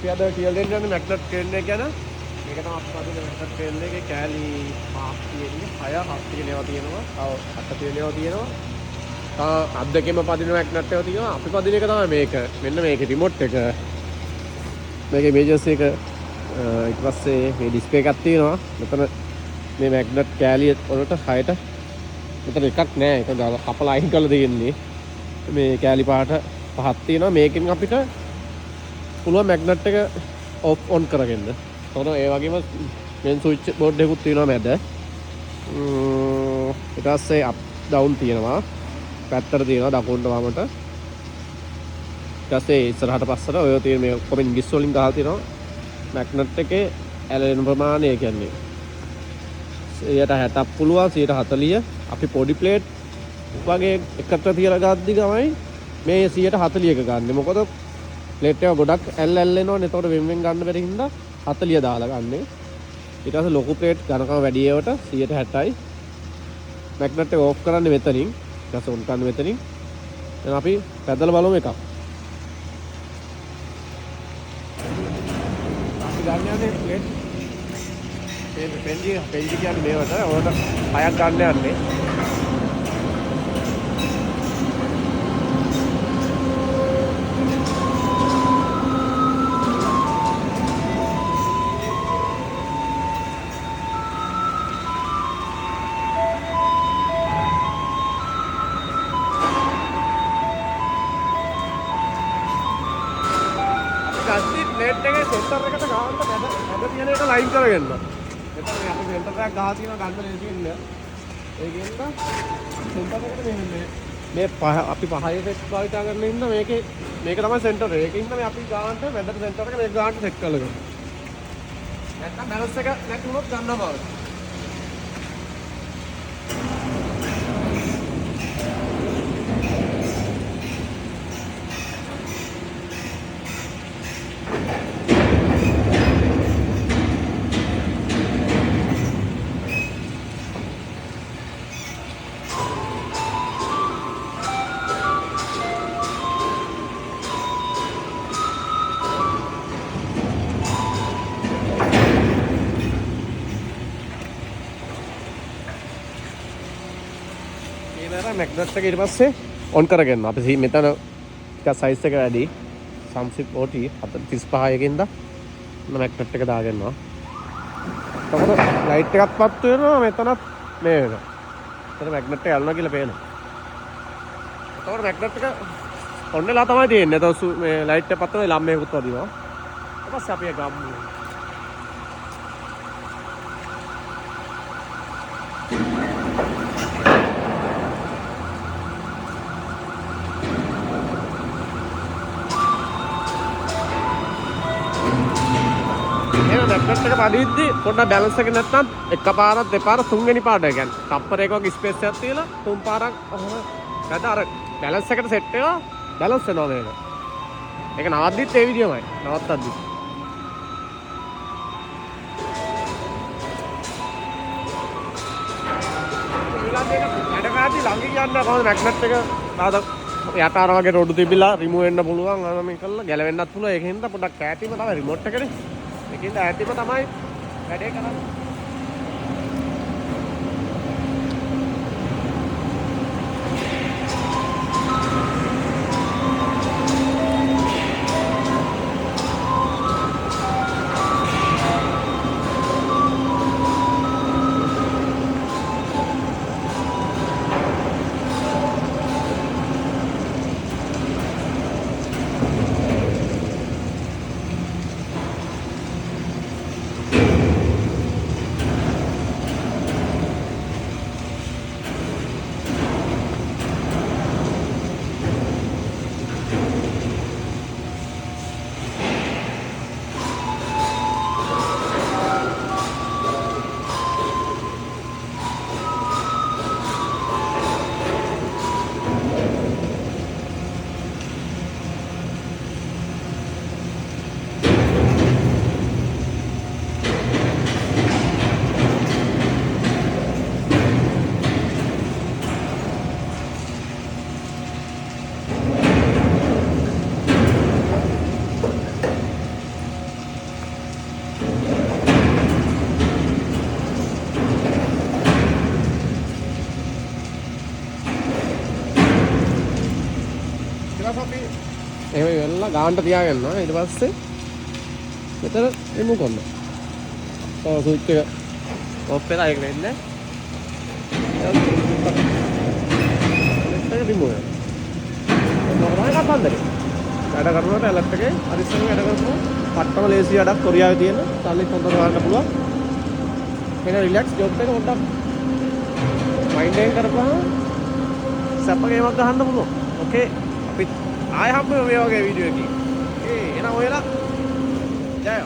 අපි අද කියලා දෙන්න යන්නේ මැග්නට් ට්‍රේන් එක ගැන. මේක තමයි අපි පදින මැග්නට් ට්‍රේන් එකේ කෑලි 5ක් තියෙන්නේ. 6 7 තියෙනවා තියෙනවා. තව 8 තියෙනවා තියෙනවා. අත් දෙකෙම පදින මැග්නට් එක තියෙනවා. අපි පදින එක තමයි මේක. මෙන්න මේකේ රිමෝට් එක. මේකේ මේජර්ස් එක ඊට පස්සේ මේ ඩිස්ප්ලේ එකක් තියෙනවා. මෙතන මේ මැග්නට් කෑලි වලට 6ට මෙතන එකක් නෑ. ඒක කපලා අයින් කරලා දෙන්නේ. මේ කෑලි පාට 5ක් තියෙනවා. මේකෙන් අපිට පුළුවන් මැග්නට් එක ඔෆ් ඔන් කරගන්න. තොර ඒ වගේම මෙන් ස්විච් බෝඩ් එකකුත් තියෙනවා මැද. ඊට පස්සේ අප් ඩවුන් තියෙනවා. පැත්තට තියෙනවා දකුණට වමට. ඊට පස්සේ ඉස්සරහට පස්සට ඔය තියෙන මේ ඔක්කොම ඉංග්‍රීසි වලින් ගහලා තියෙනවා. මැග්නට් එකේ ඇලෙන ප්‍රමාණය කියන්නේ 60ක් පුළුවන් 140. අපි පොඩි ප්ලේට් වගේ එකට තියලා ගද්දි ගමයි මේ 140ක ගන්න. මොකද ප්ලේට් එක ගොඩක් ඇල් එනවනේ. එතකොට වෙන වෙන ගන්න බැරි හින්දා 40 දාලා ගන්නෙ. ඊට පස්සේ ලොකු ප්ලේට් ගණකම වැඩි ඒවට 160යි. මැග්නට් එක ඕෆ් කරන්නේ මෙතනින්. ඊට පස්සේ ඔන් කරන්නේ මෙතනින්. දැන් අපි පැදලා බලමු එකක්. අපි ගන්න යන්නේ ප්ලේට් මේ පෙන්ජි කියන්නේ මේවට. ඕකට 6ක් ගන්න යන්නේ. ප්ලේට් එකේ සෙන්ටර් එකට ගාන්න මැද තියෙන එක ලයින් කරගන්න. මෙතන මේ අපි සෙන්ටර් එකක් ගහලා තියෙනවා ගන්න ලේසි වෙන්නේ. ඒකෙන්ද සෙන්ටර් එකට මේ අපි 5 සෙට් භාවිත කරන ඉන්න මේක තමයි සෙන්ටර් එක. ඒකින්ද මේ අපි ගාන්න මැදට සෙන්ටර් එක මේක ගාන්න සෙට් කරලා ගන්න. නැත්නම් බැලන්ස් එක නැති වුණොත් ගන්න බෑ. මැග්නට් එක ඊට පස්සේ ඔන් කරගන්න. අපි මෙතන ටිකක් සයිස් එක වැඩි. Samsung OT 35 එකකින්ද මැග්නට් එක දාගන්නවා. එතකොට ලයිට් එකක් පත් වෙනවා. මෙතනත් මේ වෙනවා. එතන මැග්නට් එක යනවා කියලා පේනවා. එතකොට මැග්නට් එක ඔන් වෙලා තමයි තියෙන්නේ. එතකොට මේ ලයිට් එක පත් වෙනවා ළම්මේකුත් වදිනවා. ඊට පස්සේ අපි ගම්මු. මැග්නට් එක පදිද්දි පොඩ්ඩක් බැලන්ස් එක නැත්නම් එකපාරක් දෙපාරක් තුන්වෙනි පාඩම කියන්නේ තප්පරයක වගේ ස්පේස් එකක් තියලා තුන් පාරක් නැත්නම් අර බැලන්ස් එකට සෙට් වෙනවා බැලන්ස් වෙනවා මේක. ඒක නවද්දිත් ඒ විදියමයි. නවත්තද්දි. වැඩ කරද්දි ළඟ කියන්න කොහොමද මැග්නට් එක තාද යට අර වගේ රොඩු තිබිලා රිමූව් වෙන්න පුළුවන්. අර මේ කළා ගැලවෙන්නත් පුළුවන්. ඒකෙන්ද පොඩ්ඩක් ඈතින්ම තමයි රිමෝට් එකනේ. ඒකෙන්ද ඈතින්ම තමයි වැඩේ කරන්නේ. එහෙම ඉවරලා ගානට තියාගන්නවා. ඊට පස්සේ මෙතන රිමූව් කරනවා. ඔව් ස්විච් එක ඔෆ් වෙලා ඒක වෙන්නේ. ඒක රිමූව් වෙනවා. මොකද කතන්දරේ. වැඩ කරනකොට ඇලර්ට් එකේ අරිස්සම වැඩ කරනවා. පට්ටම ලේසි වැඩක් කොරියාවේ තියෙන. සල්ලිත් හොඳට ගන්න පුළුවන්. මෙන්න රිලැක්ස් ජොබ් එක පොඩ්ඩක් මයින්ඩ් එක කරපුවාම සැප ගේමක් ගහන්න පුළුවන්. ඕකේ. අපි ආයෙ හම්බ වෙමු මේ වගේ වීඩියෝ එකකින්. ඒ එනවා ඔයලා. ජය